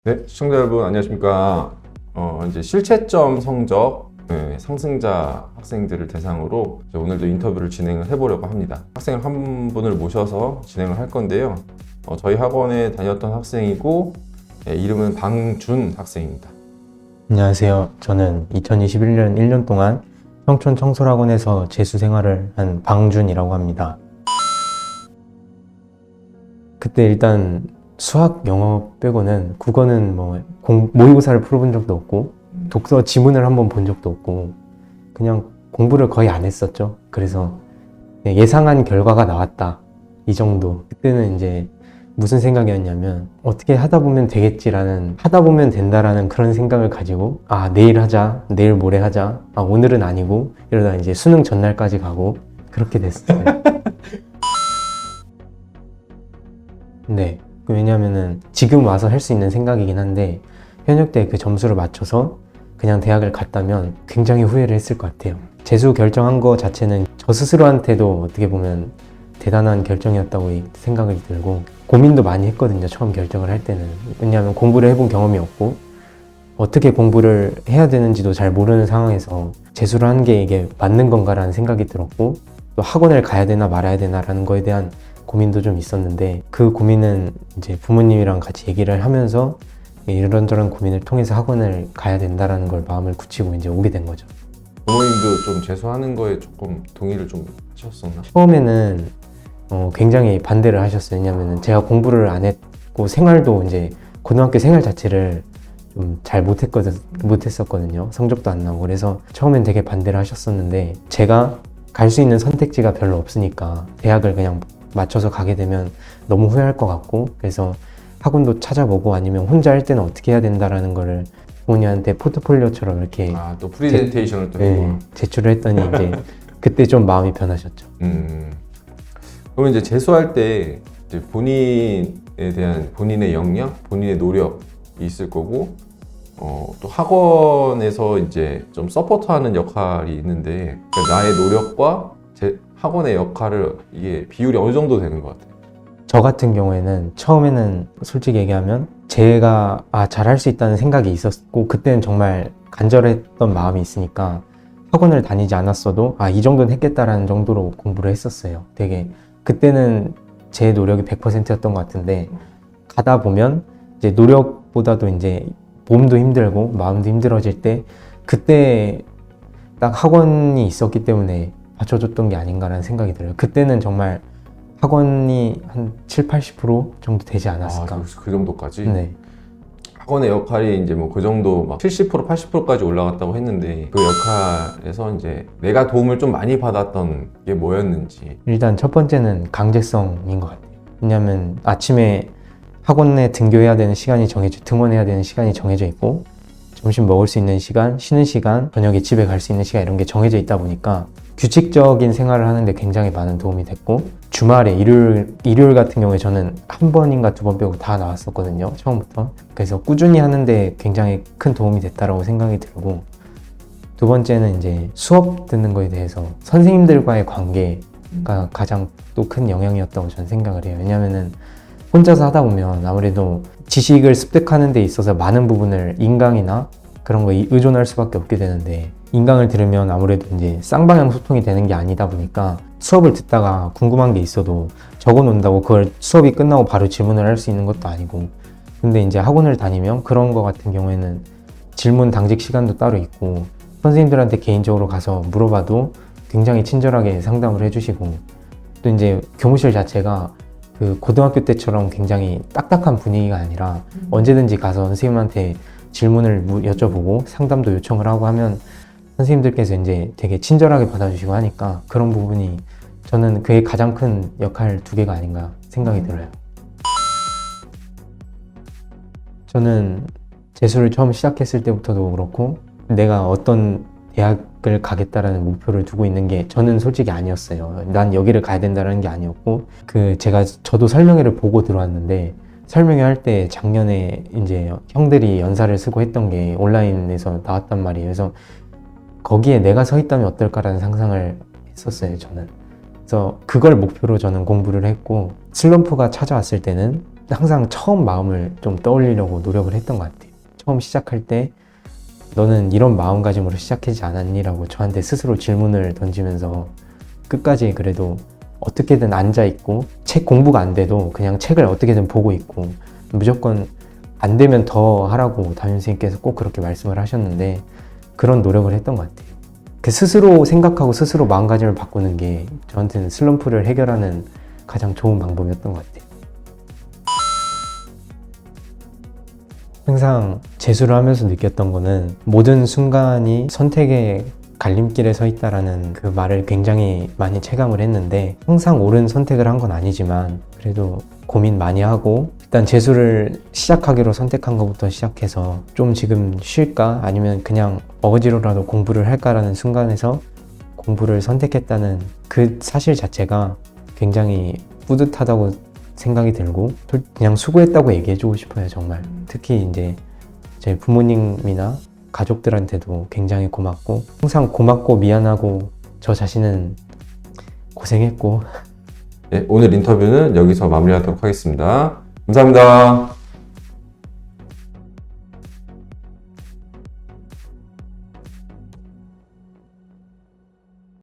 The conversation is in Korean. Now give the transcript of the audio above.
네, 시청자 여러분 안녕하십니까. 이제 실채점 성적 상승자 학생들을 대상으로 이제 오늘도 인터뷰를 진행을 해보려고 합니다. 학생 한 분을 모셔서 진행을 할 건데요. 저희 학원에 다녔던 학생이고 이름은 방준 학생입니다. 안녕하세요. 저는 2021년 1년 동안 청촌 청솔학원에서 재수 생활을 한 방준이라고 합니다. 그때 일단 수학, 영어 빼고는 국어는 모의고사를 풀어본 적도 없고 독서 지문을 한번 본 적도 없고 그냥 공부를 거의 안 했었죠. 그래서 예상한 결과가 나왔다 이 정도. 그때는 이제 무슨 생각이었냐면 어떻게 하다 보면 되겠지라는, 하다 보면 된다라는 그런 생각을 가지고 내일 하자, 내일 모레 하자, 오늘은 아니고 이러다 이제 수능 전날까지 가고 그렇게 됐어요. 네. 왜냐면은 지금 와서 할 수 있는 생각이긴 한데 현역 때 그 점수를 맞춰서 그냥 대학을 갔다면 굉장히 후회를 했을 것 같아요. 재수 결정한 거 자체는 저 스스로한테도 어떻게 보면 대단한 결정이었다고 생각이 들고 고민도 많이 했거든요. 처음 결정을 할 때는. 왜냐하면 공부를 해본 경험이 없고 어떻게 공부를 해야 되는지도 잘 모르는 상황에서 재수를 한 게 이게 맞는 건가라는 생각이 들었고 또 학원을 가야 되나 말아야 되나라는 거에 대한 고민도 좀 있었는데 그 고민은 이제 부모님이랑 같이 얘기를 하면서 이런저런 고민을 통해서 학원을 가야 된다라는 걸 마음을 굳히고 이제 오게 된 거죠. 부모님도 좀 재수하는 거에 조금 동의를 좀 하셨었나? 처음에는 굉장히 반대를 하셨어요. 왜냐면은 제가 공부를 안 했고 생활도 이제 고등학교 생활 자체를 좀 잘 못했었거든요. 성적도 안 나오고. 그래서 처음엔 되게 반대를 하셨었는데 제가 갈 수 있는 선택지가 별로 없으니까 대학을 그냥 맞춰서 가게 되면 너무 후회할 것 같고 그래서 학원도 찾아보고 아니면 혼자 할 때는 어떻게 해야 된다라는 거를 부모님한테 포트폴리오처럼 이렇게 또 프리젠테이션을 또 해보고 제출을 했더니 이제 그때 좀 마음이 변하셨죠. 그러면 이제 재수할 때 이제 본인에 대한 본인의 역량, 본인의 노력이 있을 거고 또 학원에서 이제 좀 서포트하는 역할이 있는데 그러니까 나의 노력과 학원의 역할을 이게 비율이 어느 정도 되는 것 같아요? 저 같은 경우에는 처음에는 솔직히 얘기하면 제가 잘할 수 있다는 생각이 있었고 그때는 정말 간절했던 마음이 있으니까 학원을 다니지 않았어도 이 정도는 했겠다라는 정도로 공부를 했었어요. 되게 그때는 제 노력이 100%였던 것 같은데 가다 보면 이제 노력보다도 이제 몸도 힘들고 마음도 힘들어질 때 그때 딱 학원이 있었기 때문에 받쳐줬던 게 아닌가라는 생각이 들어요. 그때는 정말 학원이 한 70-80% 정도 되지 않았을까. 그 정도까지? 네. 학원의 역할이 이제 그 정도 막 70%, 80%까지 올라갔다고 했는데 그 역할에서 이제 내가 도움을 좀 많이 받았던 게 뭐였는지. 일단 첫 번째는 강제성인 것 같아요. 왜냐하면 아침에 학원에 등교해야 되는 시간이 등원해야 되는 시간이 정해져 있고 점심 먹을 수 있는 시간, 쉬는 시간, 저녁에 집에 갈 수 있는 시간 이런 게 정해져 있다 보니까 규칙적인 생활을 하는데 굉장히 많은 도움이 됐고 주말에 일요일 같은 경우에 저는 한 번인가 두 번 빼고 다 나왔었거든요. 처음부터. 그래서 꾸준히 하는데 굉장히 큰 도움이 됐다라고 생각이 들고 두 번째는 이제 수업 듣는 거에 대해서 선생님들과의 관계가 가장 또 큰 영향이었다고 저는 생각을 해요. 왜냐면은 혼자서 하다 보면 아무래도 지식을 습득하는 데 있어서 많은 부분을 인강이나 그런 거에 의존할 수밖에 없게 되는데 인강을 들으면 아무래도 이제 쌍방향 소통이 되는 게 아니다 보니까 수업을 듣다가 궁금한 게 있어도 적어 놓는다고 그걸 수업이 끝나고 바로 질문을 할 수 있는 것도 아니고 근데 이제 학원을 다니면 그런 거 같은 경우에는 질문 당직 시간도 따로 있고 선생님들한테 개인적으로 가서 물어봐도 굉장히 친절하게 상담을 해주시고 또 이제 교무실 자체가 그 고등학교 때처럼 굉장히 딱딱한 분위기가 아니라 언제든지 가서 선생님한테 질문을 여쭤보고 상담도 요청을 하고 하면 선생님들께서 이제 되게 친절하게 받아주시고 하니까 그런 부분이 저는 그게 가장 큰 역할 두 개가 아닌가 생각이 들어요. 저는 재수를 처음 시작했을 때부터도 그렇고 내가 어떤 대학을 가겠다라는 목표를 두고 있는 게 저는 솔직히 아니었어요. 난 여기를 가야 된다는 게 아니었고 저도 설명회를 보고 들어왔는데 설명회 할 때 작년에 이제 형들이 연사를 쓰고 했던 게 온라인에서 나왔단 말이에요. 그래서 거기에 내가 서 있다면 어떨까라는 상상을 했었어요, 저는. 그래서 그걸 목표로 저는 공부를 했고 슬럼프가 찾아왔을 때는 항상 처음 마음을 좀 떠올리려고 노력을 했던 것 같아요. 처음 시작할 때 너는 이런 마음가짐으로 시작하지 않았니? 라고 저한테 스스로 질문을 던지면서 끝까지 그래도 어떻게든 앉아있고 책 공부가 안 돼도 그냥 책을 어떻게든 보고 있고 무조건 안 되면 더 하라고 담임선생님께서 꼭 그렇게 말씀을 하셨는데 그런 노력을 했던 것 같아요. 그 스스로 생각하고 스스로 마음가짐을 바꾸는 게 저한테는 슬럼프를 해결하는 가장 좋은 방법이었던 것 같아요. 항상 재수를 하면서 느꼈던 거는 모든 순간이 선택의 갈림길에 서 있다라는 그 말을 굉장히 많이 체감을 했는데 항상 옳은 선택을 한 건 아니지만 그래도 고민 많이 하고 일단 재수를 시작하기로 선택한 것부터 시작해서 좀 지금 쉴까 아니면 그냥 어거지로라도 공부를 할까라는 순간에서 공부를 선택했다는 그 사실 자체가 굉장히 뿌듯하다고 생각이 들고 그냥 수고했다고 얘기해주고 싶어요. 정말 특히 이제 저희 부모님이나 가족들한테도 굉장히 고맙고 항상 고맙고 미안하고 저 자신은 고생했고 네, 오늘 인터뷰는 여기서 마무리하도록 하겠습니다. 감사합니다.